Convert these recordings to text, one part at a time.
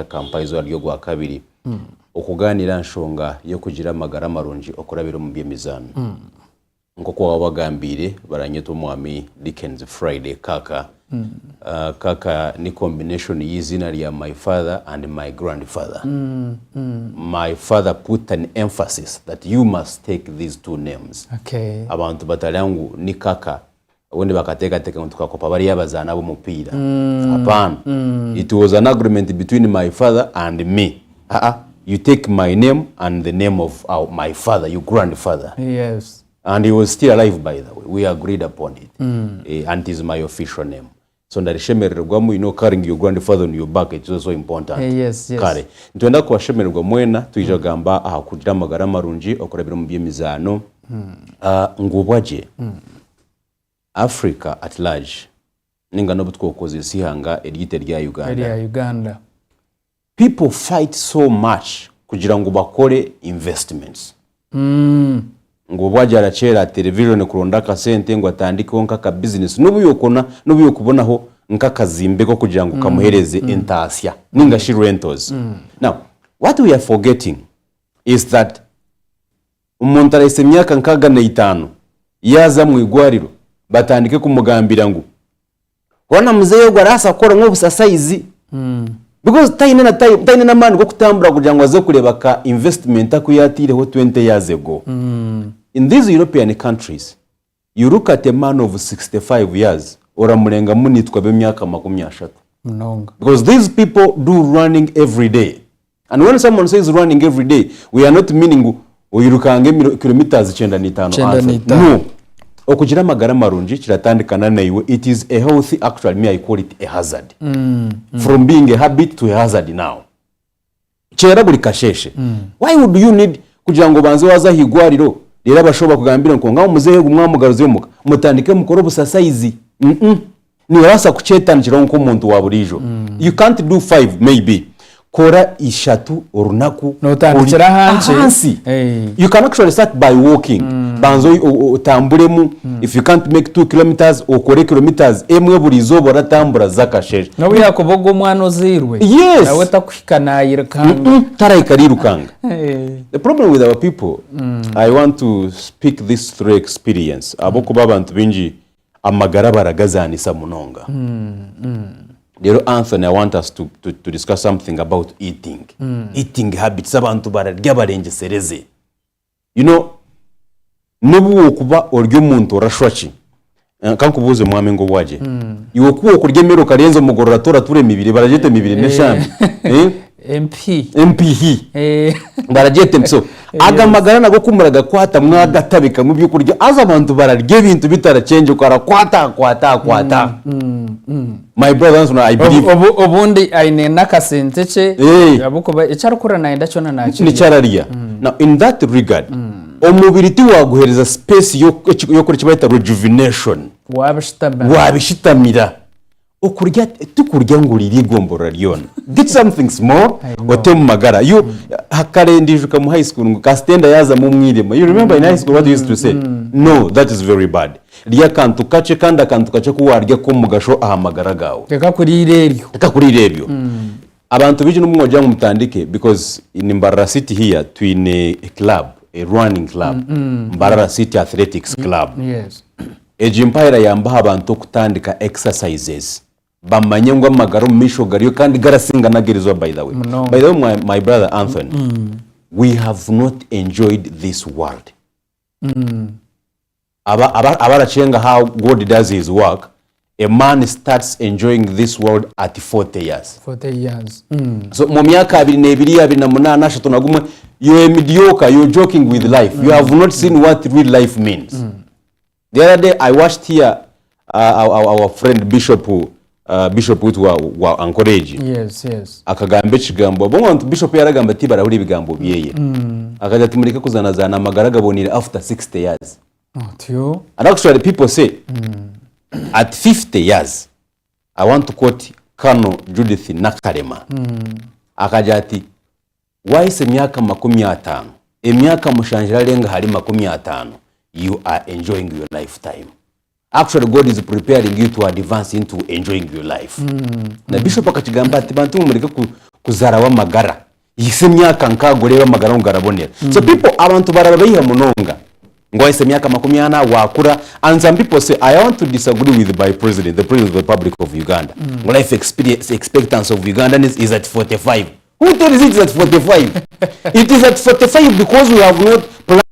kampaizo alyo gwa kabiri okuganira nshonga yo kugira amagara marungi okurabira mu byemizano nkoko wabagambire baranyeto mwami Dickens Friday kaka kaka ni combination y'izina lya my father and my grandfather. My father put an emphasis that you must take these two names. Okay. Abantu batalangu ni kaka wende bakateka tukakopa bari yabazana abo mupira. Hapana. It was an agreement between my father and me. You take my name and the name of my father, your grandfather. Yes. And he was still alive, by the way. We agreed upon it. And it is my official name. So ndarishemererwa carrying your grandfather on your back, it's also important. Yes, yes. Kare. Ntwenda kwashemererwa mwena tuijagamba kugira amagara marungi okurabira mu byemizano. Ngubwaje. Africa at large. Ninga no butwokoze sihanga eryite rya Uganda. People fight so much kugira ngo bakore investments. Ngo bwajara chera television kuronda ka sente ngo atandike nka business nubuyo kubonaho nka kazimbe ko kugira ngo kamuhereze entasya ninga shi rentals. Now what we are forgetting is that umuntu arese myaka nkaga na 5 yaza mu igwariro batandike kumugambira ngo wana muzeye gwa rasa akora nk'obusasaizi because taine na mani go kutambura kugira ngo aze kureba ka investment akuyatireho 20 years ago. In these European countries, you look at a man of 65 years or amurenga munitwa be myaka 30. Because these people do running every day. And when someone says running every day, we are not meaning uyirukange kilometers 95. No. Okugira amagara marungi kiratandikana na iwe. It is a healthy, actually me I call it a hazard. From being a habit to a hazard now. Chera buri kasheshe. Why would you need kugira ngo banze waza higwariro rero bashoba kugambira ngo ngaho muzehe gumwamugaruze muka mutandike mukoro busasaizi. Ni wasa kucyetanjira nko umuntu waburijo. You can't do 5 maybe. Kora ishatu orunaku no tandikira hansi. You can actually start by walking. Banzo utambulemu. If you can't make 2 kilometers or 4 kilometers emwe burizo boratambura zakasheshe. No yakobogo mwana zirwe. Yes. Nawe takushikana yirukanga. Taraikarirukanga. The problem with our people, I want to speak this through experience. Aboko babantu binji amagara baragazanisa munonga. Dear Anthony, I want us to discuss something about eating. Eating habits. Abantu bararya barengesereze. You know, nubu okuba oryo muntu rashwachi. Kankubuze mwame ngo waje. Iwo kuwo kurya mero karenzo mugorora tora ture mibiri barajete mibiri meshami. MP. Barajete so. Aga magara nago kumuraga kwata mwagatabika mu byukurya aza abantu bararya ibintu bitaracenge ukara kwata. My brothers, I believe obundi aine nakasentece yabuko echarukura na enda chona nacho ni charariya. Now in that regard omubiri ti waguhereza space yo kuri kibaita rejuvenation wabishitamira okurya tukurya nguriri gombora ryona get something small otem magara you hakarendije mu high school ngo kastenda yaza mu mwirema. You remember in high school what they used to say? No, that is very bad. Liya kantu kace kanda kantu kace kuwarya ko mugasho ahamagara gawo reka kuri rebyo abantu bije n'umwoja mu mutandike because in Mbarara City here twin a club, a running club, Mbarara City Athletics Club. Yes. Ejimpira yambaha abantu kutandika exercises bamanye ngo amagaro misho gariyo kandi garasinga nagerizwa by the way. By the way, my brother Anthony, we have not enjoyed this world. Abarachenga how God does his work. A man starts enjoying this world at 40 years. 40 years. So mu myaka 22 nagumwe you are mediocre, you are joking with life. You have not seen what real life means. The other day I watched here our friend Bishop wa encourage. Yes. Akagambe kigambo bongo Bishop yaragamba ati barahuri ibigambo byeye. Akaja tumurika kuzanazana amagara gabonira after 60 years. And actually people say at 50 years I want to quote Colonel Judith Nakarema. Akaja ati wise myaka 50 emyaka mushanjira lenga hari 50 you are enjoying your lifetime. Actually God is preparing you to advance into enjoying your life. Na Bishop akachigamba ati bantu mureke kuzara w'amagara yise myaka nkago reba amagara ngarabonera so people abantu barabayiha munonga ngo ese myaka 20 wakura and some people say I want to disagree with the president of the Republic of Uganda. Life expectancy of Ugandans is at 45. Who tells it is at 45? It is at 45 because we have not planned.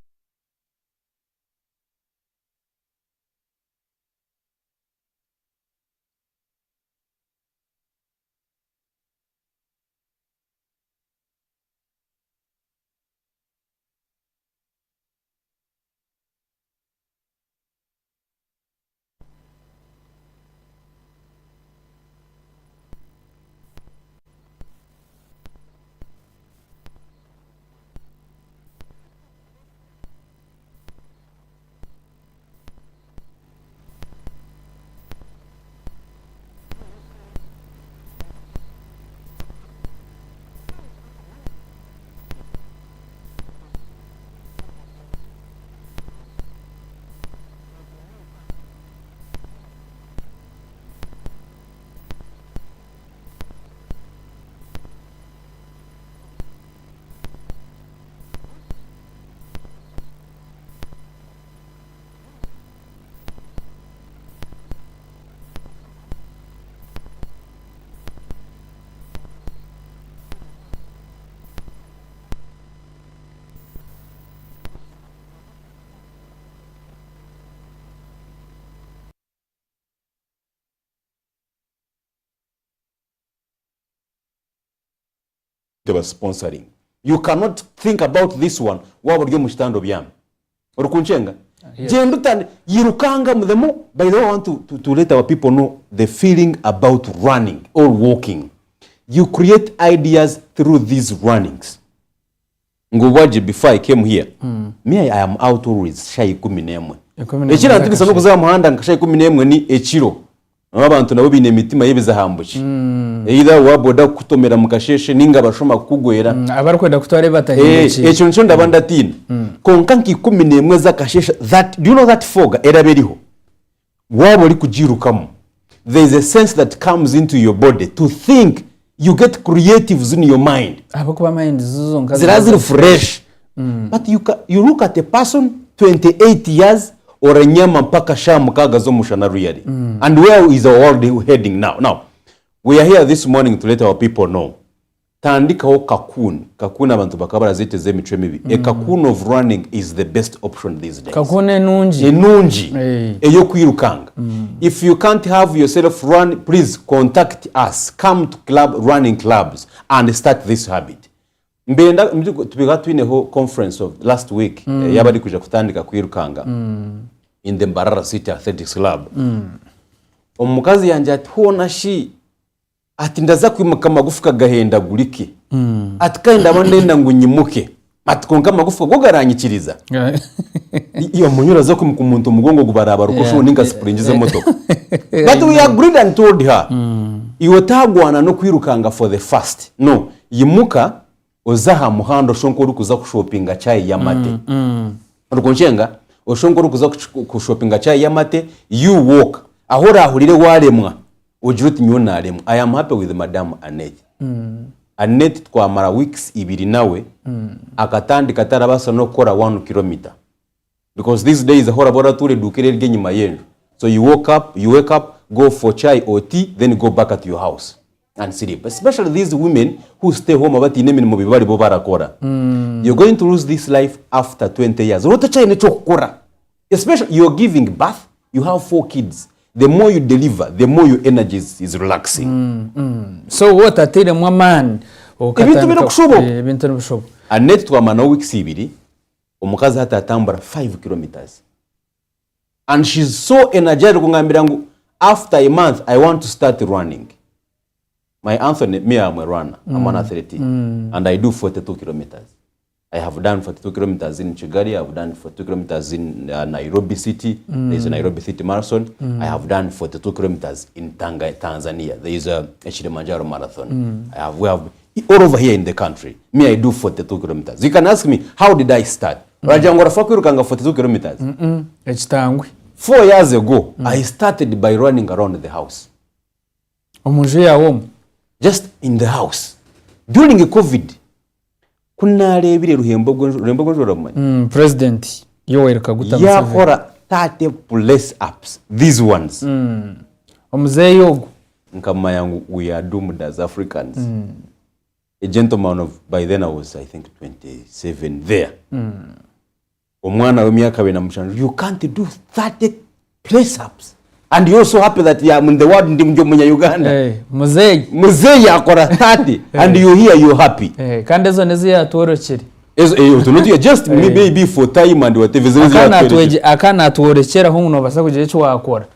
They were sponsoring. You cannot think about this one waba ryo mushitando byam urukunchenga jendutane yirukanga mudemo. By the way, I want to let our people know the feeling about running or walking. You create ideas through these runnings. Ngowaje before I came here me I am out always shy 11 ekira ntikisa no kuza muhanda nkashay 11 ni ekiro abantu nabo bine mitima yebeza hambuki either waboda kutomera mukasheshe ninga bashoma kugwera abarikwenda kutware batahindiki ekintu cyo ndabanda tina konka nki 11 zakasheshe that do you know that fog eraberiho wabo uri kujirukamo. There is a sense that comes into your body to think. You get creatives in your mind. Abakuba mind zizonka zirazi fresh. But you look at a person 28 years or a nyama mpaka shamukaga zo mushanaru yari. And where is the world heading now? Now, we are here this morning to let our people know. Tandika ho kakun abantu bakabara zite ze mitwe mibi. A cocoon of running is the best option these days. Kakune nunji. Enunji. Eyo kwirukanga. If you can't have yourself run, please contact us. Come to running clubs and start this habit. Mbenda tubiga twineho conference of last week yabari kuja kutandika kwirukanga in the Mbarara City Athletics Club. Omukazi yanje ati hona shi ati ndaza kwimuka magufuka gahenda gurike ati kandi abandenda ngo nyimuke ati konka magufuka go garanyikiriza iyo munyura zo kwimuka umuntu mugongo gubaraba rukusho ninga springize moto. But we agreed and told her iwe tagwana no kwirukanga for the first no yimuka ozaha muhando shonko uri kuza kushopinga chai ya mate rukunchenga oshonko uri kuza kushopinga chai ya mate you walk ahora ahurire waremwa ujiruti nyona aremwa. I am happy with Madam Annette. Annette twamara weeks ibiri nawe akatandika tarabasa no kora 1 kilometer because these days ahora bora ture dukire rye nyuma yendu. So you wake up, go for chai or tea, then go back at your house and sleep. Especially these women who stay home abati nemini mu bibari bo barakora. You're going to lose this life after 20 years. Rota chai ne chokora. Especially you're giving birth, you have 4 kids. The more you deliver, the more your energy is relaxing. So what atire mwa man ibintu birakushobo. Ibintu birakushobo. Annette twamana weeks ibiri omukazi hata atambara 5 kilometers. And she's so energetic kungambira ngo after a month I want to start running. My Anthony, me I'm a runner. I'm an athlete and I do 42 kilometers. I have done 42 kilometers in Kigali. I have done 42 kilometers in Nairobi City. There is a Nairobi City Marathon. I have done 42 kilometers in Tanzania. There is a Kilimanjaro Marathon. We have all over here in the country. Me, I do 42 kilometers. You can ask me, how did I start? Rajangora fakirukanga 42 kilometers. 4 years ago, I started by running around the house. Omuju ya womu. Just in the house. during covid kunarebire ruhembo rw'joramanyi president Yoweri Kaguta Museveni yakora 30 press ups these ones omuzeyi ogu nkama yangu we are doomed as Africans. A gentleman of, by then I was I think 27 there. Omwana w'emyaka 25 you can't do 30 press ups and you also happy that you in the world ndi munya Uganda. Muzeyi akora 30 and you here you happy. Kandi ezo nezi yatworokere. Ezo just maybe for time and whatever. Akana atworokera ho uno basa kugira icyo wakora.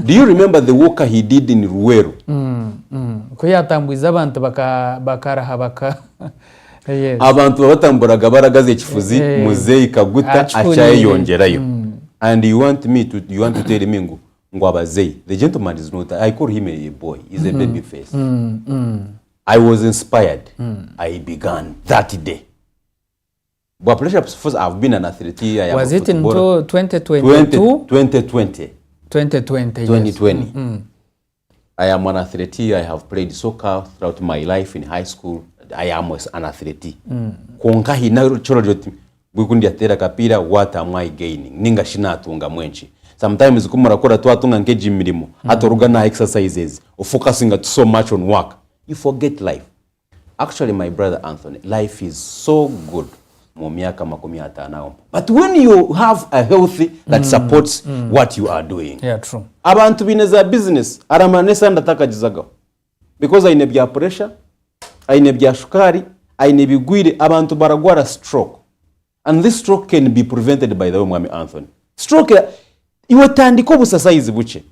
Do you remember the work he did in Ruweru? Ko yatambwiza abantu bakaraha yes. Abantu batamburaga baragaze kifuzi Muzeyi Kaguta achaye yongerayo. And you want to tell me ngo abazeyi. The gentleman is not, I call him a boy. He's a baby face. I was inspired. I began that day. But perhaps I've been an athlete. Was it in 2022? 2020. 2020. I am an athlete. I have played soccer throughout my life in high school. I am an athlete. Konka hina choro joti bukundi atera kapira what am I gaining? Ninga shina atunga mwenchi. Sometimes kumurakora twatunga nkeji mirimo. Atoruga na exercises or focusing so much on work. You forget life. Actually, my brother Anthony, life is so good. But when you have a healthy that supports what you are doing. Yeah, true. Abantu bineza business aramanesa ndataka jizaga. Because aine bya pressure, aine bya shukari, aine bigwire abantu baragwara stroke. And this stroke can be prevented by the Mwami Anthony. Stroke iwe tandiko busasaizi buche.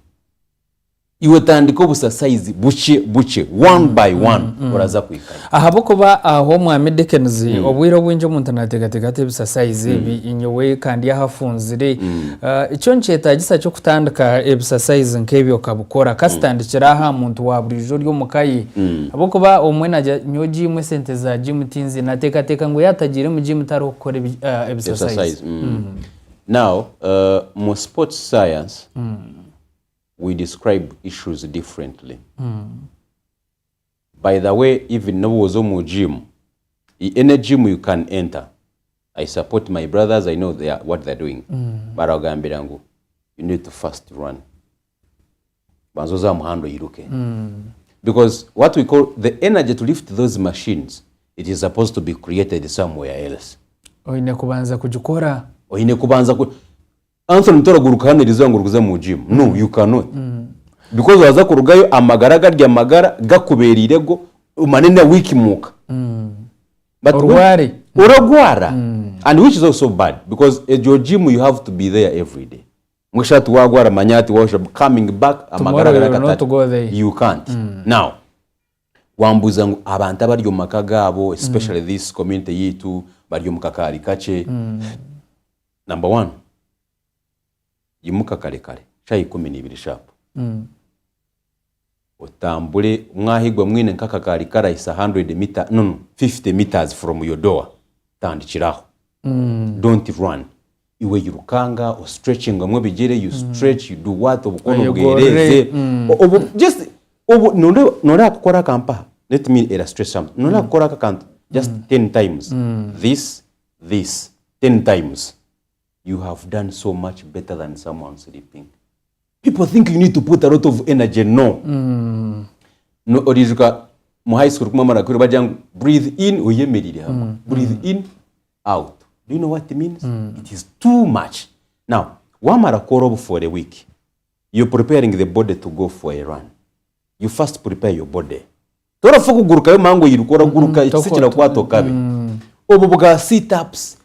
Iwe tandiko busasaizi buche one by one uraza kwikanya. Ahabo kuba aho Mwami Dickens obwiro bwinjo umuntu nategatega busasaizi inyowe kandi yahafunzire icyo nceta gisa cyo kutandika ebusasaizi nkebyo kabukora kasitandikira aha muntu wa burijo ryo mukayi abo kuba omwe najya nyoji mwe sente za gym tinzi natekateka ngo yatagire mu gym taro gukora ebusasaizi. Now mo sports science we describe issues differently. By the way, even no was mu gym, any gym you can enter. I support my brothers. I know what they're doing. Baragambirangu, you need to first run. Banzoza muhando yiruke. Because what we call the energy to lift those machines, it is supposed to be created somewhere else. Oine kubanza kujukora. Oine kubanza Anthony tora guruka hano rizanguruza mu gym. No, you cannot. Because waza kurugayo amagara garya amagara gakuberirego umanene wiki muka. But uragwara. And which is also bad because at your gym you have to be there every day. Mwishatu wagwara manyati washa coming back amagara garakata. You can't. Now wambuza ngo abantu abaryo makagabo especially this community yitu baryo mukakari kache. Number 1 yimuka kare chayi 12 shapo utambule mwahigwa mwine nkakakari karayisa 100 meter 50 meters from your door tandikiraho. Don't run. Iwe yirukanga or stretching amwe bigere you stretch you do what obukono bwereze just nora akora kampa. Let me illustrate something. Nora akora kanto just 10 times this 10 times. You have done so much better than someone sleeping. People think you need to put a lot of energy. No. No, orijuka mu high school kumama rakuri bajang breathe in uyemerire hamwe. Breathe in out. Do you know what it means? It is too much. Now, wamara korobu for a week. You're preparing the body to go for a run. You first prepare your body. Tora fuku guruka yo mango yirukora guruka isikira kwato kabe. Obu buga sit ups.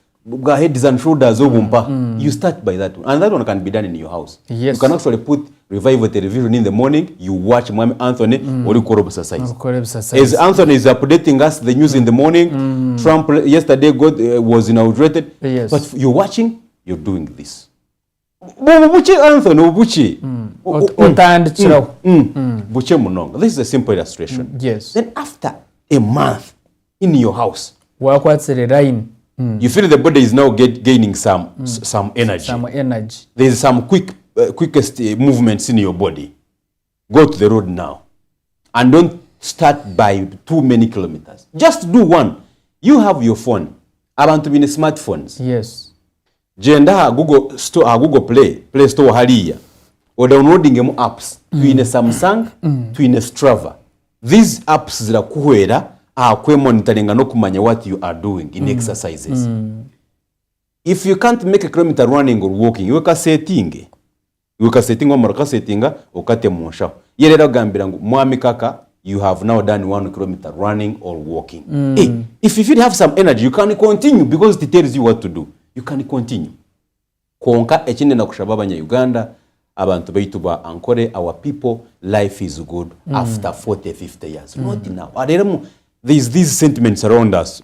Heads and shoulders you start by that one. And that one can be done in your house. Yes. You can actually put revival television in the morning. You watch Mwami Anthony or you exercise. As Anthony is updating us the news in the morning, Trump yesterday was inaugurated. Yes. But you're watching, you're doing this. Buche Anthony, buche. Buche munonga. This is a simple illustration. Yes. Then after a month in your house, you feel the body is now gaining some energy. Some energy. There's some quickest movements in your body. Go to the road now. And don't start by too many kilometers. Just do one. You have your phone. Abantu bine smartphones. Yes. Genda ha Google Store, ha Google Play Store haliya. O downloading mu apps. Tuine Samsung, tuine Strava. These apps zirakuhwera kwe monitoringa no kumanya what you are doing in exercises. If you can't make a kilometer running or walking, you can setting omara ka settinga okate munsha. Yerera gambira ngo mwami kaka, you have now done 1 kilometer running or walking. Hey, if you have some energy, you can continue because it tells you what to do. You can continue. Konka ekinde nakushaba abanya-Uganda, abantu baituba ankore, our people, life is good after 40-50 years. Not now. There's these sentiments around us.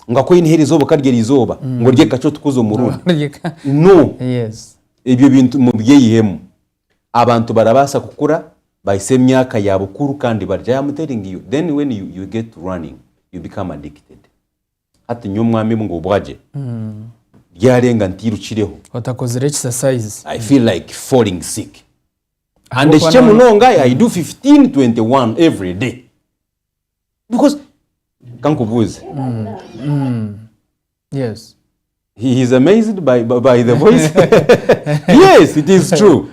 Ngako inheri zoba karye rizoba ngo rye kacho tukuzo murundi. No. Yes. Ibyo bintu mubyeyihemu. Abantu barabasa kukura bayise myaka yabukuru kandi barya. I'm telling you, then when you get running, you become addicted. Hati nyo mwami ngo bwaje. Byarenga ntirukireho. Watakozere exercise. I feel like falling sick. And the shemu nonga I do 15-21 every day. Because kankubuze. Yes. He is amazed by the voice. Yes, it is true.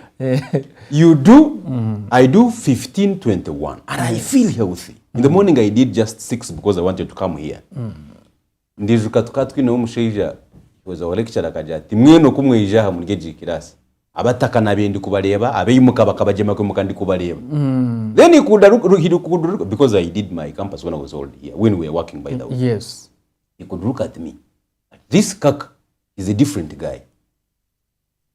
You do, I do 15-21 and I feel healthy. In the morning I did just 6 because I wanted to come here. Ndijuka tukatwine omusheija was a lecturer akajati mweno kumweija mu ngeji kirasi. Abataka nabendi kubareba abeyimuka bakabajema kumuka ndi kubareba. Then he could because I did my campus when I was old here, when we were working by the way. Yes. He could look at me. This kaka is a different guy.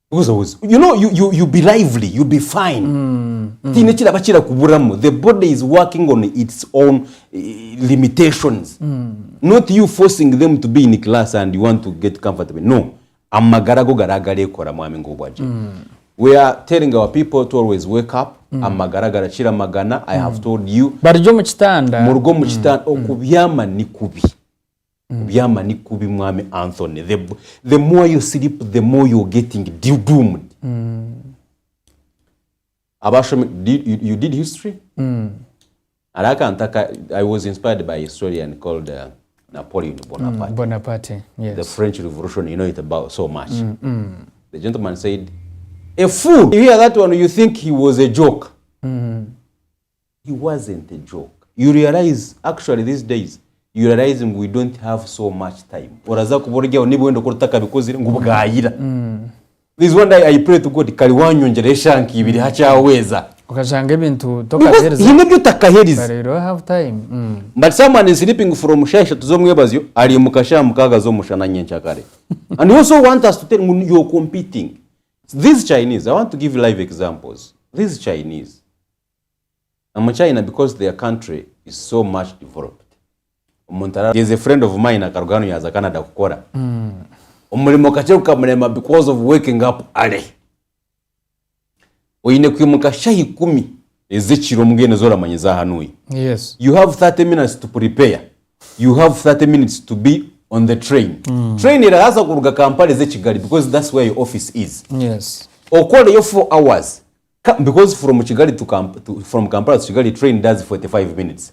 Because I was, you be lively, you be fine. The body is working on its own limitations. Not you forcing them to be in class and you want to get comfortable. No. We are telling our people to always wake up. Amagaragara chira magana. I have told you. Barjo mchitanda. Murugo mchitanda. Okubyama ni kubi. Kubyama ni kubi mwami Anthony. The more you sleep, the more you're getting doomed. Abashom, you did history? I was inspired by a historian called Napoleon Bonaparte. Bonaparte, yes. The French Revolution, you know it about so much. The gentleman said, a fool. You hear that one, you think he was a joke. He wasn't a joke. You realize, actually these days, you realize we don't have so much time. This one day I pray to God, kaliwanyonjereshanki ibiri hachaweza. Ukashanga ibintu tokahereza. Hinebyo takaheriza. But you don't have time. But someone is sleeping from shasha tuzomwebazyo ali mukasha mukaga zo mushana nyenchakare. And you also want us to tell you're competing. These Chinese, I want to give live examples. These Chinese, I'm China because their country is so much developed. There's a friend of mine akarugano yaza Canada kukora. Umulimo kacheruka mlema because of waking up early. Oyine kwimuka shahi 10 ezekiro mugene zora manyeza hanui. Yes. You have 30 minutes to prepare. You have 30 minutes to be on the train. Train iraza kuruga Kampala ezekigali because that's where your office is. Yes. Okole yo 4 hours. Because from Kigali from Kampala to Kigali train does 45 minutes.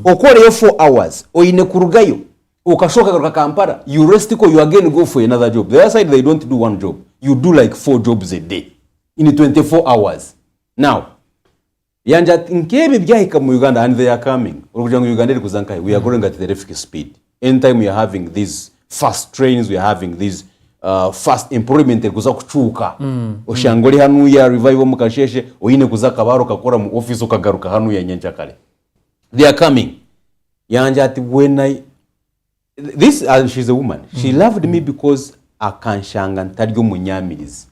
Okole yo 4 hours. Oyine kurugayo. Ukashoka kuruga Kampala. You rest ko you again go for another job. The other side they don't do one job. You do like 4 jobs a day in 24 hours. Now, yanja nkebe byahika mu Uganda and they are coming. Urujanga Uganda iri kuzankai. We are going at the terrific speed. Anytime we are having these fast trains, we are having these fast employment kuza kuchuka. Oshangoli hanu ya revive mukasheshe oyine kuza kabaro kakora mu office ukagaruka hanu ya nyenchakale. They are coming. Yanja ati when she's a woman. She loved me because akanshanga ntaryo munyamirizi.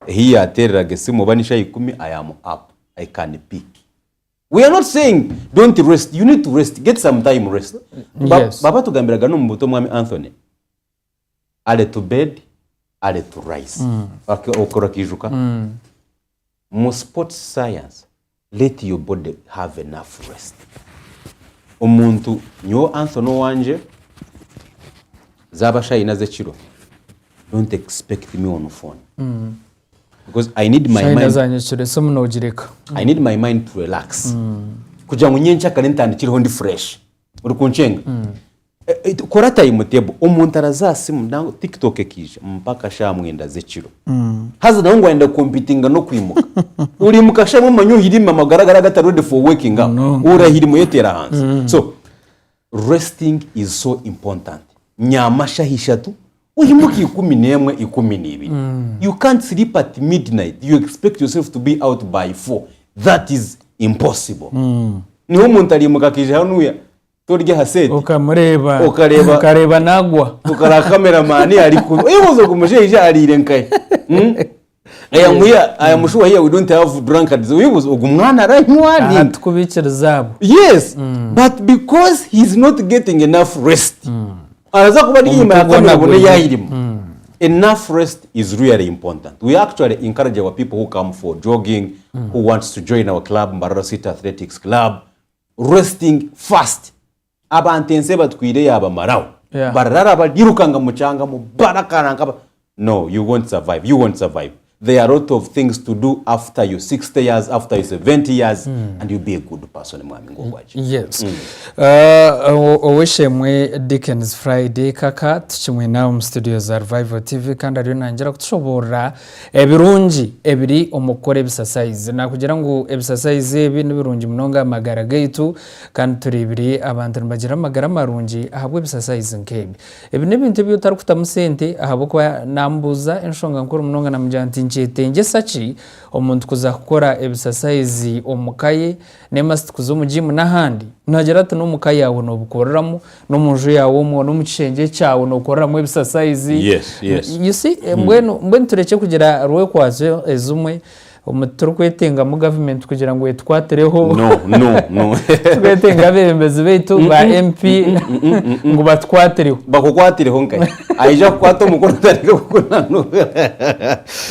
Here aterera gesimu banisha 10 I am up. I can pick. We are not saying don't rest. You need to rest. Get some time rest. Yes. Baba tugambira gano mbuto mwami Anthony. Ale to bed, ale to rise. Okora kijuka. Mo sports science. Let your body have enough rest. Omuntu nyo Anthony wanje zaba shayina zekiro. Don't expect me on the phone. Because I need my mind. I need my mind to relax. kugira ngo nyencha kanentandikiriho ndi fresh uri kunchenga kora time table umuntu arazasimu ndango TikTok ekije mpaka shamwenda zekiro haza naho ngo wenda competinga no kwimuka uri mukashamwe manyuhirima magaragara gatarode for waking up urahirimo yetera hanze so resting is so important nyamasha hishatu uhimuki 11 12 you can't sleep at midnight you expect yourself to be out by 4 that is impossible niho umuntu ari mukakije hanuya turya haseti ukareba nagwa ukara cameraman ari ku uyobozo kumusheje arire nkaye aya mushuwa here we don't have drunkards uyobozo ugumwana aranywa ni tukubikira zabo yes but because he's not getting enough rest araza kuba ari nyuma ya kamera bone yahirimo enough rest is really important. We actually encourage our people who come for jogging who wants to join our club Mbarara City Athletics Club resting fast abantense batwire yaba marawo barara badirukanga mucanga mu barakaranga no you won't survive there are a lot of things to do after you 60 years after you 70 years and you'll be a good person mwami ngogwaje yes oweshemwe Dickens Friday kaka tukimwe nawe mu studio za Revival TV kandi ari nangira kutushobora ebirungi ebiri omukore exercise nakugira ngo exercise ibintu birungi munonga amagara gaitu kandi turibiri abantu bagira amagara marungi ahabwe exercise nkebi ebi n'ibintu byutari kutamusente ahabo kwa nambuza enshonga nkuru munonga namujyanti nchete sachi omuntu kuza gukora exercise omukaye nemast kuzo mu gym n'ahandi nagera ati no mukaye yawe no bukoreramo no munju yawe mu no mucenge cyawe no ukoreramo exercise yes you see mbwenu tureke kugira rwe kwazo ezumwe umuturu kwetenga mu government kugira ngo etwatereho no kwetenga bembeze betu ba MP ngo batwatereho bakokwatereho nkaye aija kwato mukono tariko kunano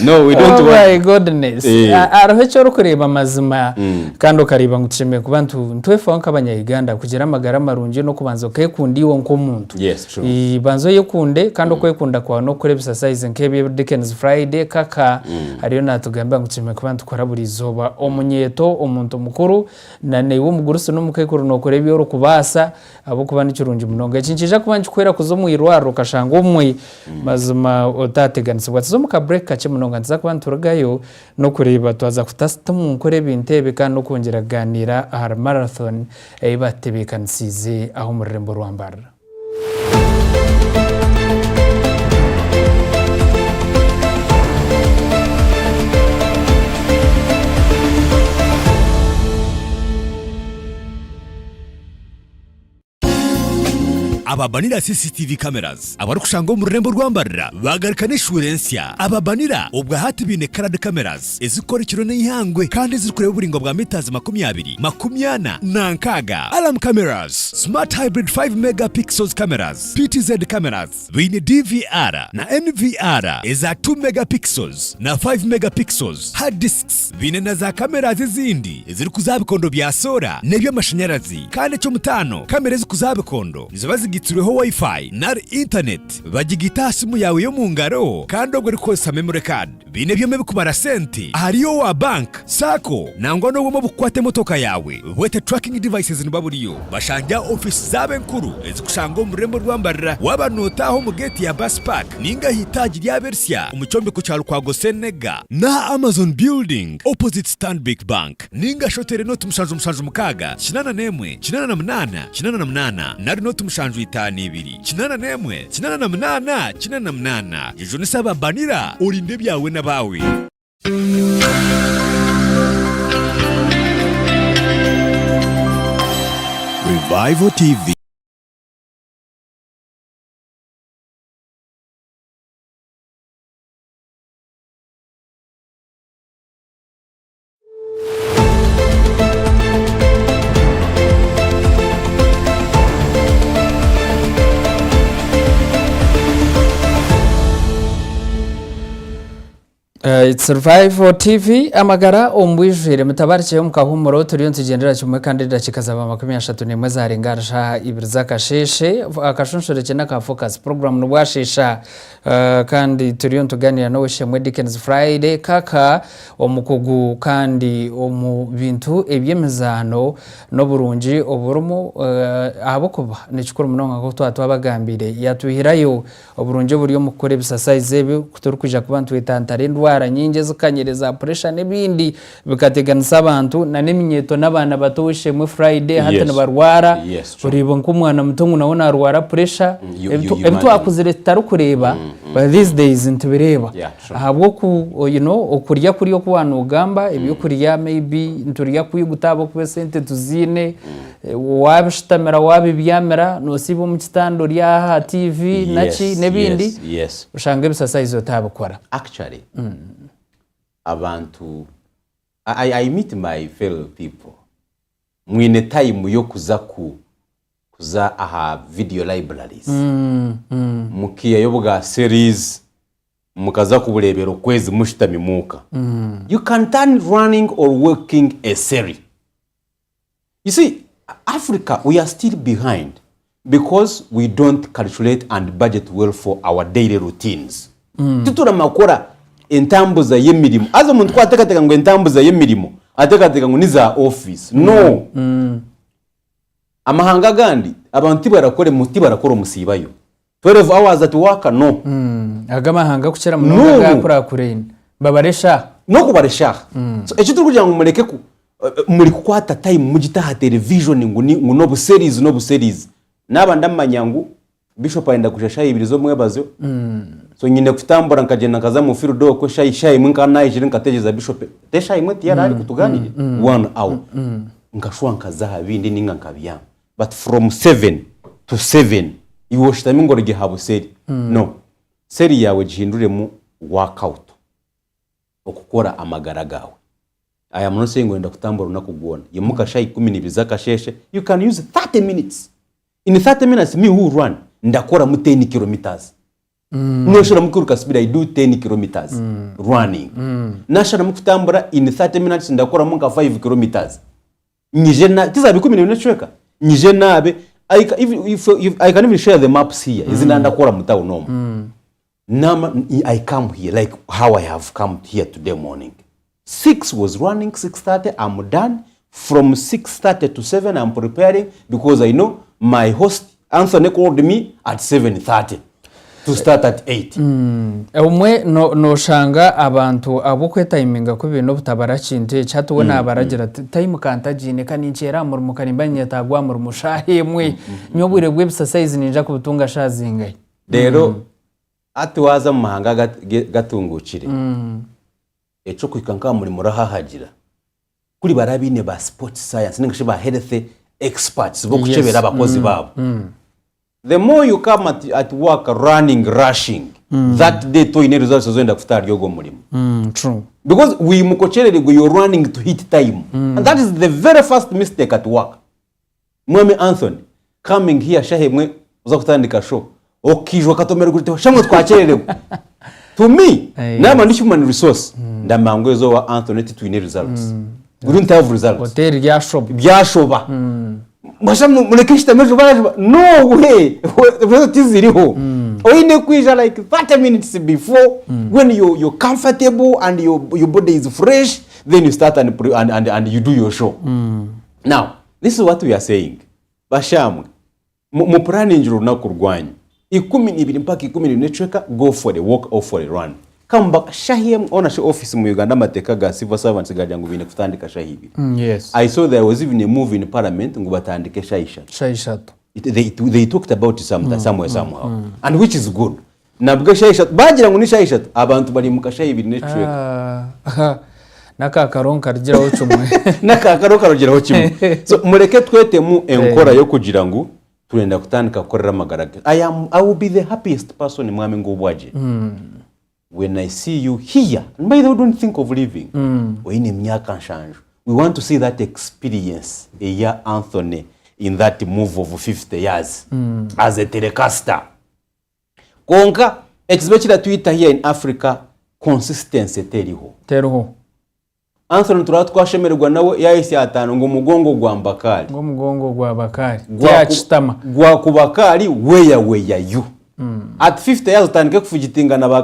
no we don't want my goodness araho cyo rukureba mazima kandi ukariba ngucime ku bantu ntwefa nk'abanya Uganda kugira amagara marungi no kubanza kekundiwo nk'omuntu yes true ibanzo yekunde kandi kwekunda kwa no kure exercise nk'ebi Dickens Friday kaka ariyo natugamba ngucime abantu kora buri zoba omunyeto omuntu mukuru na newo muguruso no mukekuru no kore byo kubasa abo kubana ikirungi munonga kinjija kubanje kwera kuzo mu irwaro kashanga umwe mazuma otateganisibwa zo muka break kace munonga nza kubantu turagayo no kureba twaza kutasta mu kore bintebe kandi no kongera ganira ahar marathon batebekansize aho mu rembo rwambara Ababanira CCTV cameras abarukushango mu rembo rwambarira bagarukana insurance ababanira ubwa hati bine card cameras ezikora ikiro n'ihangwe kandi zikureba uburingo bwa meters 20 nankaga alarm cameras smart hybrid 5 megapixels cameras PTZ cameras bine DVR na NVR eza 2 megapixels na 5 megapixels hard disks bine na za cameras zindi ziri kuzabikondo bya sora nebyo amashanyarazi kandi cyo mutano kamera zikuzabikondo zibazigitsuriho wifi na internet bagigita simu yawe yo mu ngaro kandi ogwe rikosa memory card bine byo mebikubara senti ahariyo wa bank sako nangwa no mu bukwate motoka yawe wete tracking devices nibaburiyo bashanja office zabe nkuru ezikushango mu rembo rwambarira wabanotaho mu gate ya bus park ninga hitaji rya Bersia umucombe ku cyaro kwa Gosenega na Amazon building opposite Stanbic Bank ninga shotere no tumushanju mukaga 88 nari no tumushanju 52 88 ejo ni saba banira urinde byawe nabawe Revival TV. It's Survival TV amagara ombwijire mutabarike yo mukahumuro turiyo ntigendera kimwe kandi ndakikazaba 31 zarengarasha ibirza kasheshe akashonshoreke na ka focus program nubwashisha kandi turiyo ntuganira no weshemwe Dickens Friday kaka omukugu kandi omu bintu ebyemizano no burungi oburumu abokuba nikikuru munonga ko twatwabagambire yatuhirayo oburungi buriyo mukore bisasayize kuturukuje kubantu etantare ndwara nyinge zikanyereza pressure nebindi bikateganisa abantu na neminyeto nabana batoshe mu Friday hata nabarwara uribo nkumwana mutongo naona arwara pressure ebito akuzire tarukureba but these days ntibireba ahabwo ku okurya kuri yo kuwana ugamba ibyo kuriya maybe nturiya kuyigutabo ku sente tuzine wabishitamira wabibyamira nosibo mu kitando rya TV nachi nebindi ushange bisasa izo tabukora actually abantu I meet my fellow people mwine time yo kuza aha video libraries mukiya yobuga series mukaza kuburebero kwezi mushitami muka you can turn running or working a series. You see, Africa, we are still behind because we don't calculate and budget well for our daily routines. Tutura makora entambuza yemirimo azo umuntu kwatekateka ngo entambuza yemirimo atekateka ngo niza office no amahanga gandi abantu barakore muti barakora umusibayo 12 hours at work no agamahanga kucera munonga gakora kurene babaresha no kubaresha so echo turi kugira ngo mureke ku muri kwata time mugitaha television ngo no bu series naba ndamanyangu bishop aenda kushasha ibirizo mwebazo so nyine kutambura nkagenda kaza mu field ko shayi mwinka nayijire nkategeza bishop tesha imwe tiyara ari kutuganire 1 hour ngashwa nkaza bindi ninga nkabya but from 7 to 7 iwoshitami ngo rige habo seri no seri yawe gihindure mu workout okukora amagara gawe aya muno sengo enda kutambura nakugona yemuka shayi 12 kasheshe you can use 30 minutes in 30 minutes me who run ndakora mu 10 kilometers noshora mukuruka speed I do 10 kilometers running nashara mukutambura in 30 minutes ndakora mu 5 kilometers nije na tizabikumi ne chweka nije nabe if I can even share the maps here izina ndakora mutao noma nama I come here like how I have come here today morning 6 was running 6:30 I'm done from 6:30 to 7 I'm preparing because I know my host Anthony called me at 7:30 to start at 8 umwe no shanga abantu abukwe timinga ko bintu butabara kinte cyatubona abaragira time kantajine kaninchera mu mukanibanye tagwa mu mushahemwe nyobure website ninja ku butunga shazinga rero atwaza mu mahanga gatungukire eco kwikanka muri murahahagira kuri barabine ba sport science ningashe ba health experts bo kuchebera abakozi babo the more you come at work running rushing that day to ine results zenda kufutari yogo mulimo true because we mukocherere go you running to hit time and that is the very first mistake at work mwami Anthony coming here shahemwe uza kutandika show okijwa katomera gute shamwe twacherere to me nama ndi human resource ndamangwezo wa Anthony to ine results we don't have results hotel ya shop byashoba bashamu mulekishita mejo baraje no way the ziriho oine kwija like 30 minutes before when you're comfortable and your body is fresh then you start and you do your show now this is what we are saying bashamu mu planning njuru nakurwanya 12 mpaka 14 cheka go for the walk or for a run come back shahiem ona she office mu Uganda mateka ga civil servants gajangu bine kutandika shahibi yes I saw there was even a move in parliament ngo batandike shahishato they talked about somewhere somehow and which is good nabwo shahishato bagira ngo ni shahishato abantu bari mu kashahibi ne chweka nakakaronka rugeraho cyumwe nakakaronka rugeraho cyumwe so mureke twete mu enkora yo kugira ngo turenda kutandika korera magara I will be the happiest person mwame ngo bwaje when I see you here and by the way don't think of leaving when myaka nshanjo we want to see that experience a year Anthony in that move of 50 years as a telecaster konka exibekira Twitter here in Africa consistency teriho Anthony turaba twashemererwa nawe yahise atanu ngo umugongo gwa Bakari ngo umugongo gwa Bakari cyachitama gwa kubakari weya you at 50 years utanike kufugitinga na ba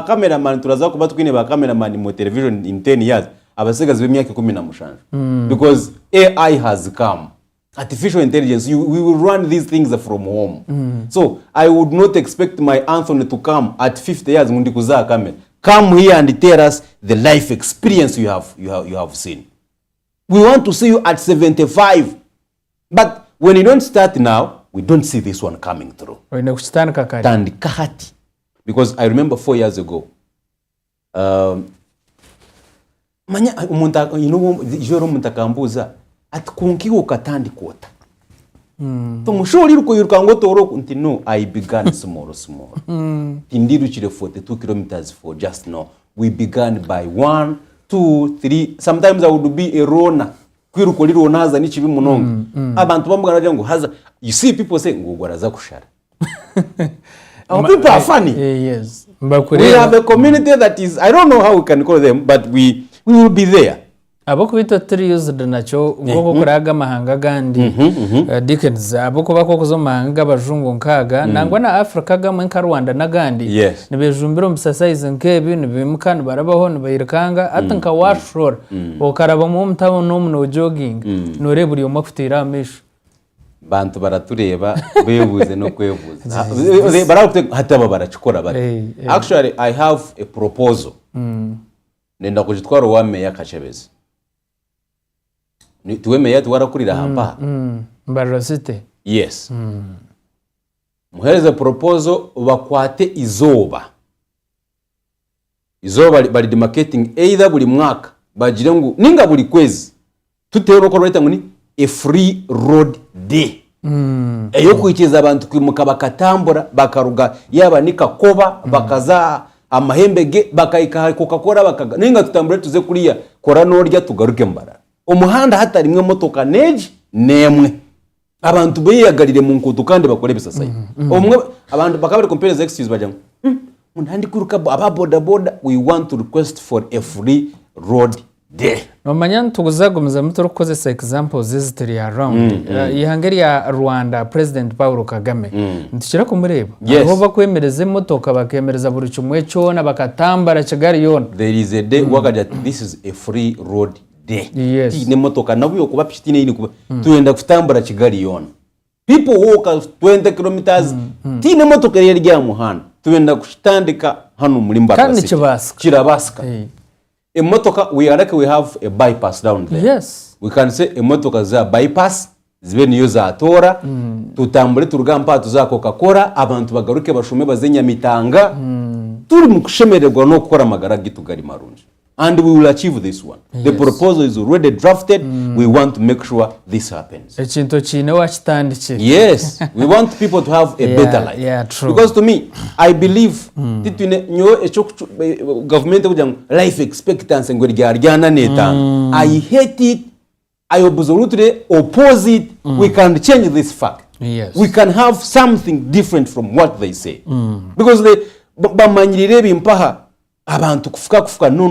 cameraman turaza kuba twine ba cameraman mu television in 10 years abasigazi b'imyaka 15 because AI has come. Artificial intelligence, we will run these things from home. So I would not expect my Anthony to come at 50 years mundi kuza kamera. Come here and tell us the life experience you have seen. We want to see you at 75. But when you don't start now, we don't see this one coming through. Because I remember 4 years ago, joro muntakambuza ati kunkigo katandi kota tumushori ruko yirukango toro nti no I began small tindirukire 42 kilometers for just now. We began by 1 2 3, sometimes I would be a runner kwiruko liro naza ni chibi munonga abantu bamugana ngo haza. You see people say ngo gwaraza kushara. Our people are funny. Yes, we have a community that is, I don't know how we can call them, but we will be there. Abo kubita 3 years nacho ngoko kuraga mahanga gandi Dickens abo kubako kuzo mahanga bajungu nkaga nangwa na Africa gamwe nka Rwanda na gandi nibejumbiro msasize nkebi nibimukana barabaho nibayirkanga atanka washore okaraba mu mtabo no mu jogging nore buri yo makutira misho bantu baratureba bebuze no kwebuza barakute hataba barachikora bari. Actually I have a proposal nenda kujitwara wame yakachebeza tuweme yetu warakurira hapa mbarosite. Yes. Muhereza proposal bakwate izoba bali demarcating either buli mwaka bagire ngo ninga buli kwezi tutero ko leta ngo ni a free road day. Eyo kwikiza abantu kwimuka bakatambura bakaruga yaba nikakoba bakaza amahembege bakayika Coca-Cola bakaga ninga tutambure tuze kuriya kora norya tugaruke mbara umuhanda hatari mwe motoka neji nemwe abantu beyagarire mu nkutu kandi bakore bisasaye omwe abantu bakabari compare excuse bajya munandi kuruka aba boda we want to request for a free road day. No manyan tuguzagomeza mutoro koze examples zitiri around ihangeri ya Rwanda President Paul Kagame ntikira kumureba aho bakwemereze motoka bakemereza buri cyumwe cyona bakatambara Kigali yona. There is a day wakaja this is a free road day. Yes. Ne motoka nabuyo kuba pishitine yini kuba tuenda kutambara Kigali yona. People walk 20 kilometers tine motoka yari rya muhanda tuenda kushitandika hano muri Mbarasi kirabasika. A motoka we have a bypass down there. Yes. We can say a motoka za bypass zibe niyo za tora tutambure turugampa tuza Coca-Cola abantu bagaruke bashume bazenya mitanga turi mu kushemererwa no gukora amagara gitugari marunji. And we will achieve this one. The proposal is already drafted. We want to make sure this happens. Yes, we want people to have a better life. Yeah, true. Because to me, I believe government life expectancy I hate it. I absolutely oppose it. We can change this fact. Yes. We can have something different from what they say. Because they bamanyirire mpaha abantu kufuka no.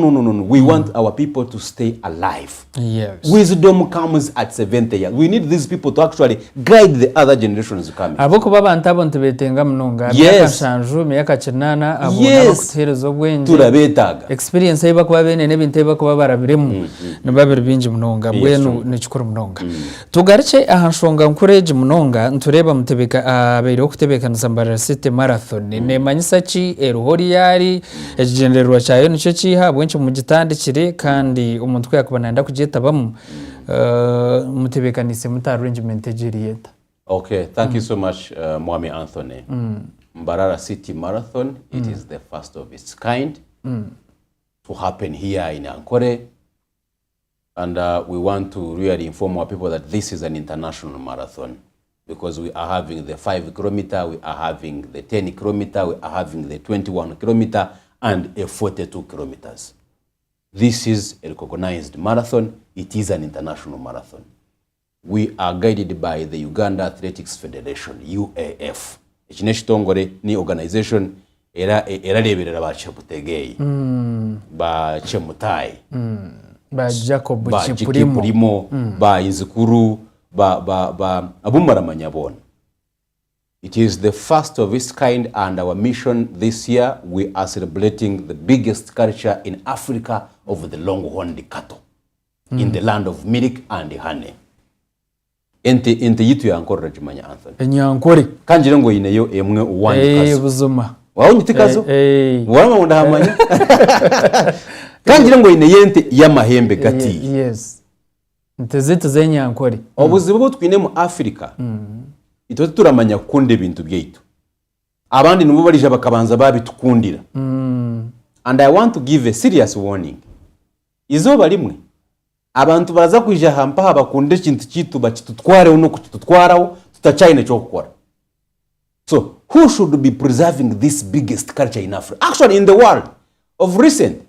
We want our people to stay alive. Yes. Wisdom comes at 70 years. We need these people to actually guide the other generations coming. Abo kuba abantu abonte betenga mnonga myakashanju myakakinana abo nakuterezo bwenje turabetaga experience yiba kuba bene nebinte yiba kuba barabiremu nababiri binji mnonga bwenu nikikuru mnonga tugarike ahanshonga nkureje mnonga ntureba mutebeka abere okutebeka nsambara city marathon nemanyisa ki eruhori yari ejenderwa cyayo nicyo kiha bwenje mu gitandikire kandi umuntu yakubana nda kujetabamo mutebekanise muta arrangement ejiriyeta. Okay, thank you so much Mwami Anthony. Mbarara City Marathon, it is the first of its kind to happen here in Ankole, and we want to really inform our people that this is an international marathon because we are having the 5 kilometer, we are having the 10 kilometer, we are having the 21 kilometer and a 42 kilometers. This is a recognized marathon. It is an international marathon. We are guided by the Uganda Athletics Federation, UAF. Ekine kitongore ni organization era leberera ba Chebutegei ba Chemutai ba Jacob ba Chipurimo ba Izikuru ba abumaramanya bona. It is the first of its kind, and our mission this year, we are celebrating the biggest culture in Africa of the long-horned cattle in the land of milk and honey. Ente yitu ya Ankole rajimanya Anthony. Nyankore. Kanjire ngo yineyo emwe uwandi kazo. Buzuma. Wawunyite kazo? Wama undahamanya. Kanjire ngo yine yente y'amahembe gati. Yes. Ntezitu ze Nyankore. Obuzibu bwo twine mu Africa. Ito turamanya kunde ibintu byaitu. Abandi nubo barije bakabanza babitukundira. And I want to give a serious warning. Izoba limwe abantu baza kwija hampa bakunde kintu kitu bakitutwareho no kututwaraho tutachine cyo gukora. So who should be preserving this biggest culture in Africa, actually in the world? Of recent,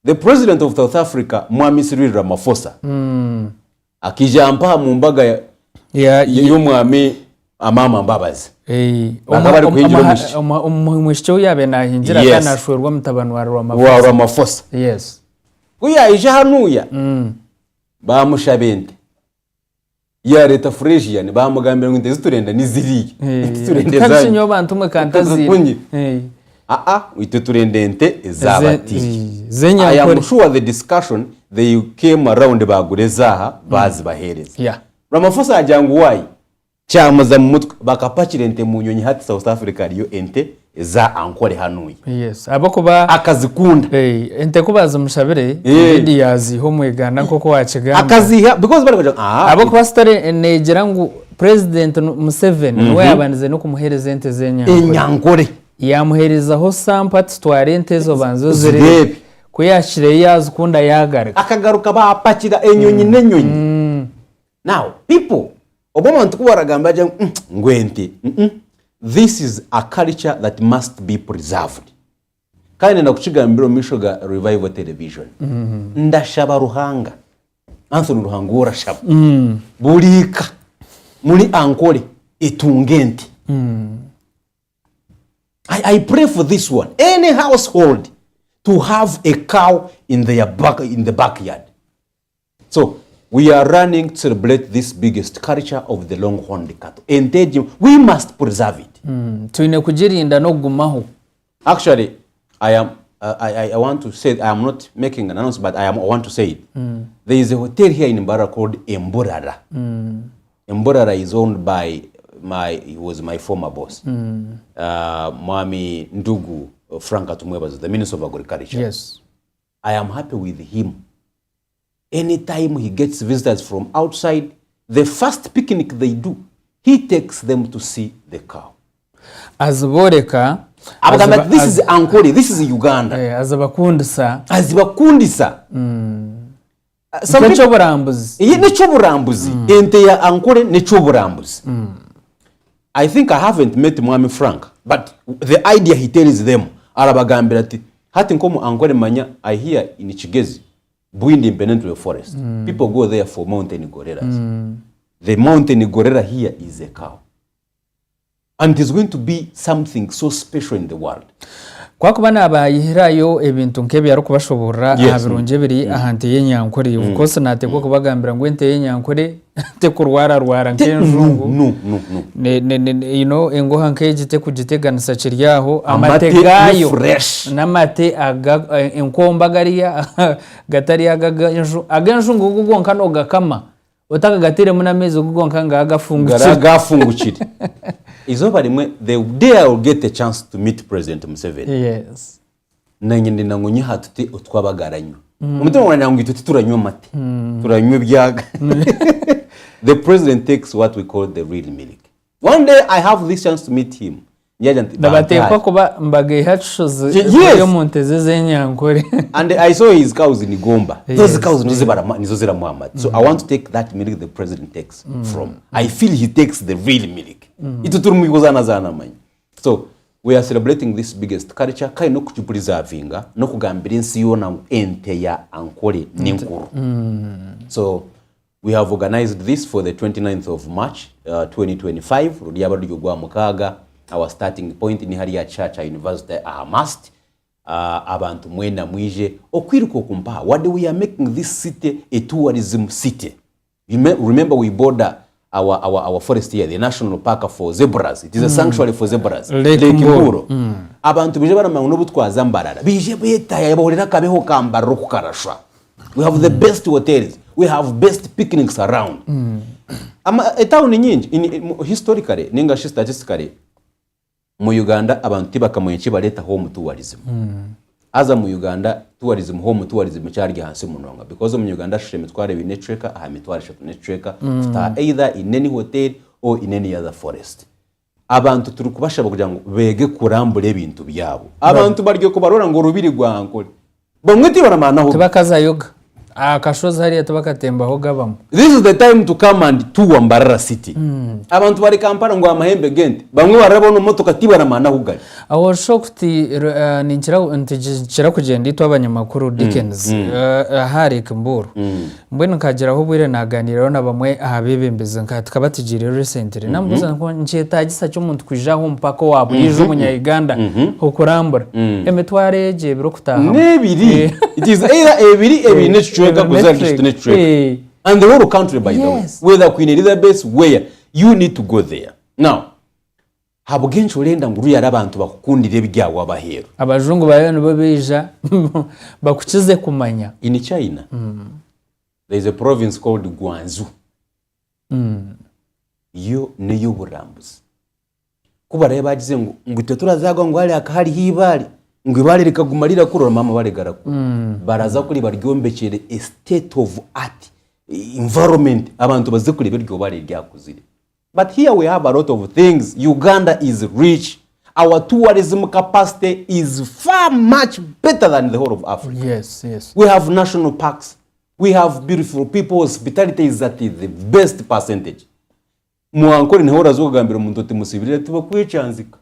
the president of South Africa, Mwami Cyril Ramaphosa, akija hampa mu mbaga yo mwami Amama Mbabazi. Umwisho yabe nahingira kana ashorwa mutabano wa Ramaphosa. Yes. Kuya ije hanuya. Bamushabende. Ya leta Fresian bamugambira ngo intezi turenda niziri. Turende zaje. Kandi nyo bantu mwe kantaziri. Wite turende ente ezabati. I am sure the discussion they came around bagurezaha bazi bahereza. Yeah. Ramaphosa ajangu wayi cyamaza mu mutwe bakapakira ente mu nyonyi hati South Africa ariyo ente za Ankole hanuye. Yes. Abakuba akazikunda. Ente kubaza mushabire ndi yazi ho mwegana koko wacigamba. Akaziha because bari kuja abakuba stare negera ngo President Museveni we yabanize no kumuhereza ente Nyankore. Yamuhereza ho sampati twarente zo banzo zire kuyashire yazo kunda yagarika. Akagaruka bapakira enyonyi nenyonyi. Now people Obama ntukubaragamba je ngwente. This is a culture that must be preserved. Kandi nakukigambira mishoga revival television. Ndashaba Ruhanga. Anthony Ruhanga urashaba. Burika muri Ankole etungente. I pray for this one. Any household to have a cow in the backyard. So we are running to celebrate this biggest culture of the long-horned cattle. We must preserve it. Tuine kujirinda no gumaho. Actually, I want to say, I am not making an announcement, but I want to say it. There is a hotel here in Mbara called Emborara. Emborara is owned by he was my former boss. Mwami Ndugu Frank Atumwebazo, the Minister of Agriculture. Yes. I am happy with him. Anytime he gets visitors from outside, the first picnic they do, he takes them to see the cow. Aziboreka. This is Ankole, this is Uganda. Azabakundisa. Azibakundisa. Necho burambuzi. Necho burambuzi. Ente ya Ankole necho burambuzi. I think I haven't met Mwami Frank, but the idea he tells them, arabagambira ati, hati nkomu Ankole manya, I hear in Chigezi, Bwindi Peninsula Forest. People go there for mountain gorillas. The mountain gorilla here is a cow. And it is going to be something so special in the world. Kwa kubana abayihirayo ebintu nkebya ro kubashobora ahabirunje biri ahanteye Nyankore ukose nategwa kubagambira ngo enteye Nyankore te kurwara nkenjungu no you know engo hankeje te kugiteganisa kiryaho amategayo namate enkombagariya gatari aganjungu gugonka no gakama otaka gatire muna mezi gugonka ngagafungukire izoba rimwe the day I will get a chance to meet President Museveni. Yes. Nanyende nangonye hatuti utwabagaranywa. Umutima wanjye ngo ituti turanywa mate. Turanywa byaga. The president takes what we call the real milk. One day I have this chance to meet him. Dabatekwa kuba mbage hachoze yo montezeze Nyankore. And I saw his cows in Igomba. Those cows nizo zira Muhammad. So I want to take that milk the president takes from. I feel he takes the real milk. So we are celebrating this biggest culture kai no kupreservinga no kugambira insi yona ente ya Ankole ninkuru. So we have organized this for the 29th of March 2025 rudyaba ryo gwa mukaga our starting point ni hariya church university must abantu mwena mwije okwiruka kumpa what we are making this city a tourism city. Remember we border our forest here, the national park for zebras. It is a sanctuary for zebras. Lake Mburo. Abantu bije baramanga n'ubutwaza mbarara bije betaya bahorera kabeho kambaro kukarashwa. We have the best hotels, we have best picnics around. Town nyingi historically ninga statistically mu Uganda abantu tibakamoye bareta home tourism. Aza mu Uganda tourism cyari hansi munonga because mu Uganda sheme tware binetreka mitware shatu netreka futa either in any hotel or in any other forest. Abantu turi kubashaba kugira ngo bege kurambure ibintu byabo. Abantu baryo ko barora ngo rubiri rwankore bamwe tibaramana ho tubakaza yoga akashoza hariya tubakatemba ho gabamo. This is the time to come and tour Mbarara city. Abantu bari Kampala ngo amahembe gente bamwe barabona motoka tibaramana ho gari. Aho shokti ninjira kugenda itwa abanyamakuru Dickens hari Mburu. Mbwene nkagera aho bwire naganira na bamwe abebembeza nkatukabatigira recently nambuza ngo ncheta gisa cyo muntu kwijaho mpaka wabo yije umunya Uganda ho kurambura emetware je biro kutaha nebiri it is either ebiri netreka kuzakishite netreka and the whole country by the way whether Queen Elizabeth where you need to go there now habugenshi urenda nguru yari abantu bakukundire byawo abahero abajungu bayano babija bakukize kumanya in China there is a province called Guangzhou yo niyo burambuzi kuba reba bagize ngo turazaga ngo ari akahari hibari ngo ibari rikagumarira kurora mama baregara baraza kuri baryombekere a state of art environment abantu baze kuri biryo bari ryakuzire. But here we have a lot of things. Uganda is rich. Our tourism capacity is far much better than the whole of Africa. Yes. We have national parks. We have beautiful people. Hospitality is at the best percentage. Muankori ni hora zo gambira muntu timusibire tuba kwichanzika.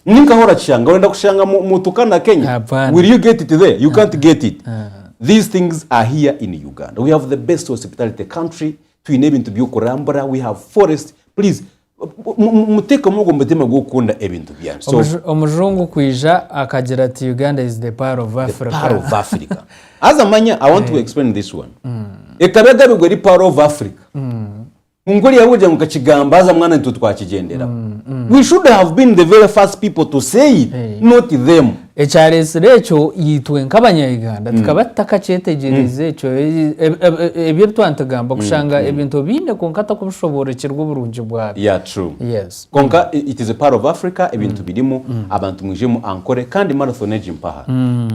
Ninka hora changa wenda kushanga mutukana Kenya. Will you get it there? You can't get it. These things are here in Uganda. We have the best hospitality country. To enable to be kurambura. We have forest. Please muteka mugo mutema gukunda ebintu byanyu. So omujungu kwija akagira ati Uganda is the part of Africa. The part of Africa. As a manya I want to explain this one. Ekabega bigori part of Africa. Ngori yabuja mukachigamba aza mwana ntu twakigendera. We should have been the very first people to say it, not them. HRS recho yitwe nk'abanya Uganda tukabataka cyetegereze cyo ebyo twantagamba kushanga ebintu binde konkata kubushoborekirwa burunje bwabo. Yeah, true. Yes. Konka it is a part of Africa ebintu birimo abantu mwijemu ankore kandi marathon age mpaha.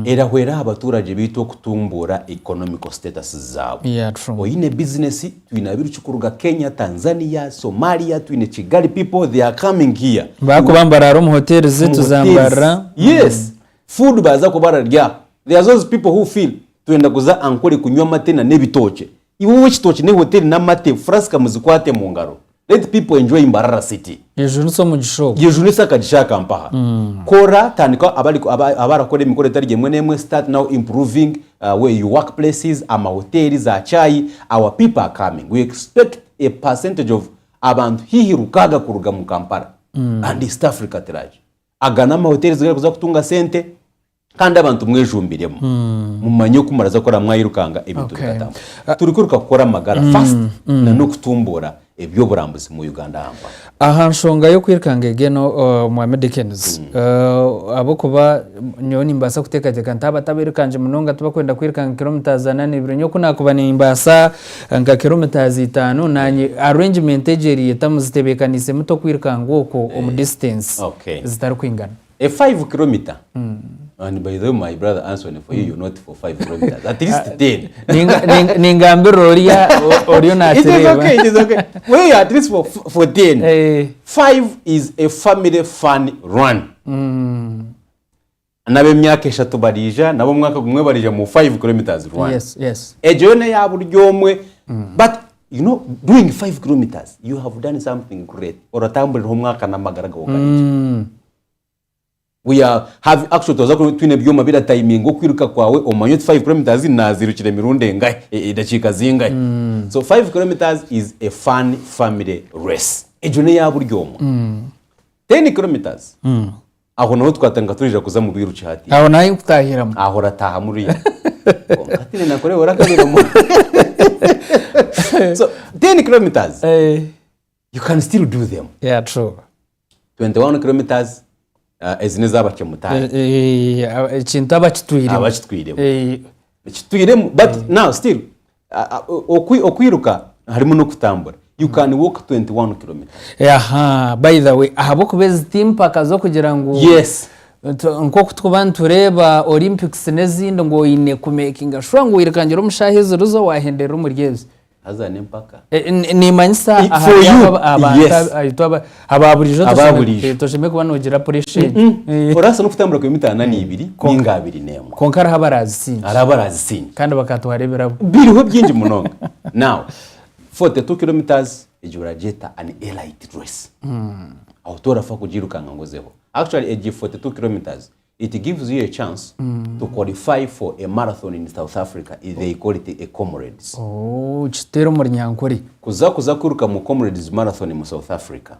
Era hwera abaturage bito kutumbura economic status zabo. Yeah, true. Oyine business twinabiru chukuruga Kenya, Tanzania, Somalia, twine Kigali people they are coming here. Bakubambara mu hotel zetu zambara. Yes. Food baza kubararya. There are those people who feel tuenda kuza ankore kunywa mate na nebitoche. Iwo wechitoche ne hotel na mate fraska muzikwate mu ngaro. Let people enjoy Mbarara city. Yejunso mu gishobo. Yejunisa kagishaka mpaha. Kora tandika abarakore mikore tarige mwenemwe start now improving where your workplaces ama hotels achai our people are coming. We expect a percentage of abantu hihirukaga kuruga mu Kampala and East Africa tiraje. Agana ama hotels zigera kuza kutunga sente kandi abantu mwejumbiremo mumanyo kumaraza kora mwayirukanga ebintu bigatamba turikuruka gukora magara fast na no kutumbura ebyo burambuzi mu Uganda hamba aha nshonga yo kwirukanga egeno mu Americans abo kuba nyoni mbasa kutekateka ntaba tabirukanje munonga tuba kwenda kwirukanga kilometers 8 ibiro nyoko nakuba ni mbasa nga kilometers 5 nanye arrangement ejeri yetamuzitebekanise muto kwirukanga uko distance zitari kwingana a 5 kilometer and by the way my brother answering for you you're not for 5 kilometers at least 10 ningambiro oriyo na tereba it is okay we at least for 10 5 is a family fun run nabe myaka eshatu barija nabo mwaka gumwe barija mu 5 kilometers run yes ejone ya buryomwe but you know doing 5 kilometers you have done something great oratambulira ho mwaka namagaraga woganije we have actually toza ko twine byoma bira timing okwiruka kwawe omanyo 5 kilometers nazirukire mirunde ngai idakika zingai so 5 kilometers is a fun family race ejone ya buryomo 10 kilometers aho naho twatanga turija kuza mu biruci hati aho nayo kutahiramo aho rataha muri ya katine nakore warakabira mu so 10 kilometers you can still do them. Yeah, true. 21 kilometers ezine zabakemutaye ikintu abakitwiremo but now still okwiruka harimo no kutambura. You can walk 21 kilometers. By the way, ahabo kubeza timpaka zo kugira ngo yes nko kutubantu tureba Olympics nezindi ngo ine kumakinga shwa ngo wirikangiro umushahizo ruzo wahendera umuryezi hazane mpaka ni manyisa ababurijo tosheme kuba nogira pressure urasa no kutambura ku mitana ni 2 ninga 2 nemo konkara habarazisinye kandi bakatuharebera biriho byinji munonga. Now 42 kilometers ejura jeta an elite race autora fa kujirukanga ngozeho. Actually age 42 kilometers it gives you a chance to qualify for a marathon in South Africa. They call it a comrades. Chitero muri nyankori kuza kuruka mu comrades marathon mu South Africa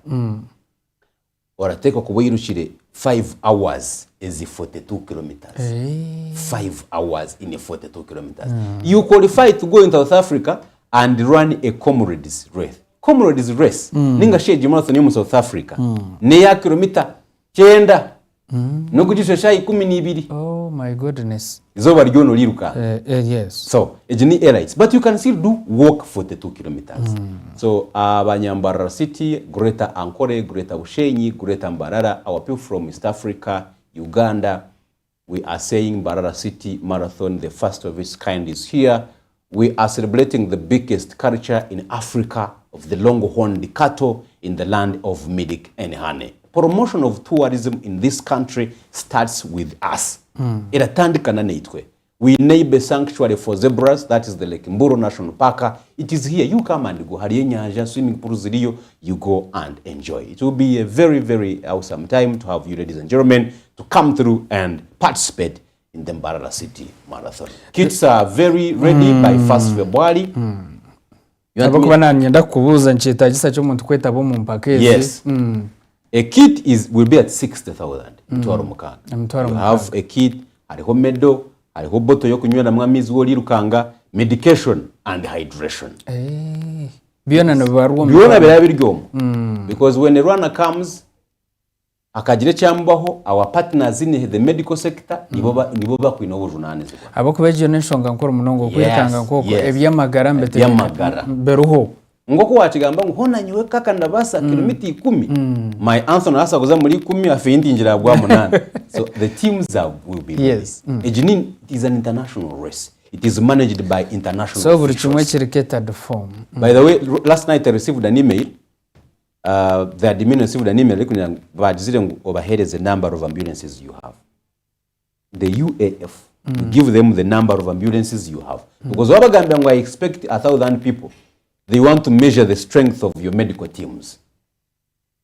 orateka kubayirukire 5 hours is 42 kilometers. 5 hours in a 42 kilometers. You qualify to go in South Africa and run a comrades race. Comrades race ninga sheje marathon mu South Africa ne ya kilometer 9 no kujishesha 12. Oh my goodness. Izoba ryono liruka. Yes. So ejini elites, but you can still do walk 42 kilometers. So Abanyambarara City, Greater Ankole, Greater Bushenyi, Greater Mbarara, our people from East Africa, Uganda, we are saying Mbarara City Marathon, the first of its kind, is here. We are celebrating the biggest culture in Africa of the long-horned cattle in the land of milk and honey. Promotion of tourism in this country starts with us. Iratandikana neitwe. We neighbor sanctuary for zebras, that is the Lake Mburo National Park. It is here. You come and go. Hariye nyanja, swimming pool ziliyo, you go and enjoy. It will be a very, very awesome time to have you, ladies and gentlemen, to come through and participate in the Mbarara City Marathon. Kids are very ready by 1st February. Abakuba nanyenda kubuza nchita gisa cyo muntu kweta bo mu mpakezi. Yes. A kit will be at 60,000 mtwaro mukaga. You have a kit, hariho medo, hariho boto yo kunywera mwamizi wo lirukanga, medication and hydration. Biona no baruwo. Biona birabiryomo. Because when a runner comes akagire cyambaho our partners in the medical sector nibo bakwino bujunane zikwa. Abakubeje neshonga nkora munongo kwitanga nkoko ebyamagara mbete beruho. Ngoko wachigamba ngo honanywe kaka ndabasa kilomita 10 my answer asa kuza muri 10 afindi njira bwa 8. So the teams will be yes ejinin it is an international race. It is managed by international so buri kimwe kiriketed form. By the way, last night I received an email the admin received an email kugira bagizire ngo obahereze the number of ambulances you have. The UAF give them the number of ambulances you have because wabagambya ngo I expect 1,000 people. They want to measure the strength of your medical teams.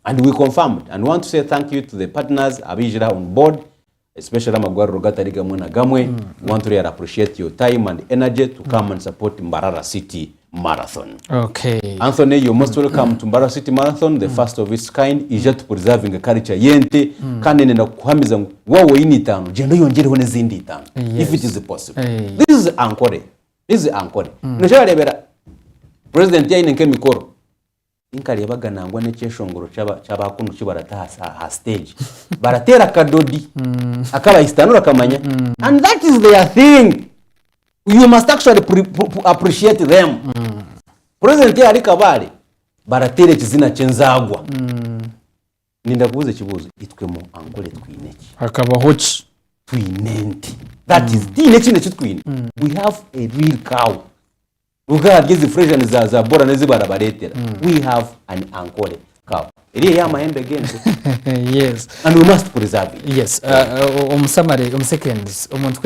And we confirmed and want to say thank you to the partners Gira on board, especially Amagwaro Rogata Liga Mwena Gamwe. We want to really appreciate your time and energy to come and support Mbarara City Marathon. Okay. Anthony, you're most welcome to Mbarara City Marathon, the first of its kind. Is just preserving a culture yente. Kandi nenda kuhamiza wawo ini tano. Jendo yongereho nezindi tano. If it is possible. This is Ankole. Nashaka lebera President yaine nke mikoro inkali yabaganangwa n'ekeshongoro cy'abakundu kibarataha ha stage baratera kadodi akaba istanura kamanya and that is their thing. You must actually appreciate them. President yari kabale baratere kizina cyenzagwa ninda kubuze kibuzo itwe mu Ankole twineki akaba hoci twinenti that is tineki twine. We have a real cow. Ugageze freshen za bora nezibara baretera. We have an Ankole cow. Iri ya mahembe genze. Yes. And we must preserve it. Yes. Umusamare seconds umuntu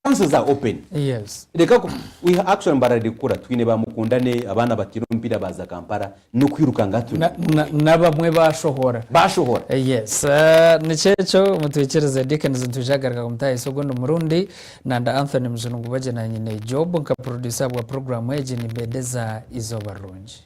chances are open. Yes. Reka ko we action baradikura twine bamukundane abana bakira umpira baza Kampala no kwiruka ngatu nabamwe bashohora yes nicecho mutekereza Dickens ntujagaruka kumutaye sogondo murundi nanda Anthony Mzungu baje na nyine job nka producer wa program eje ni bedeza izo barunji.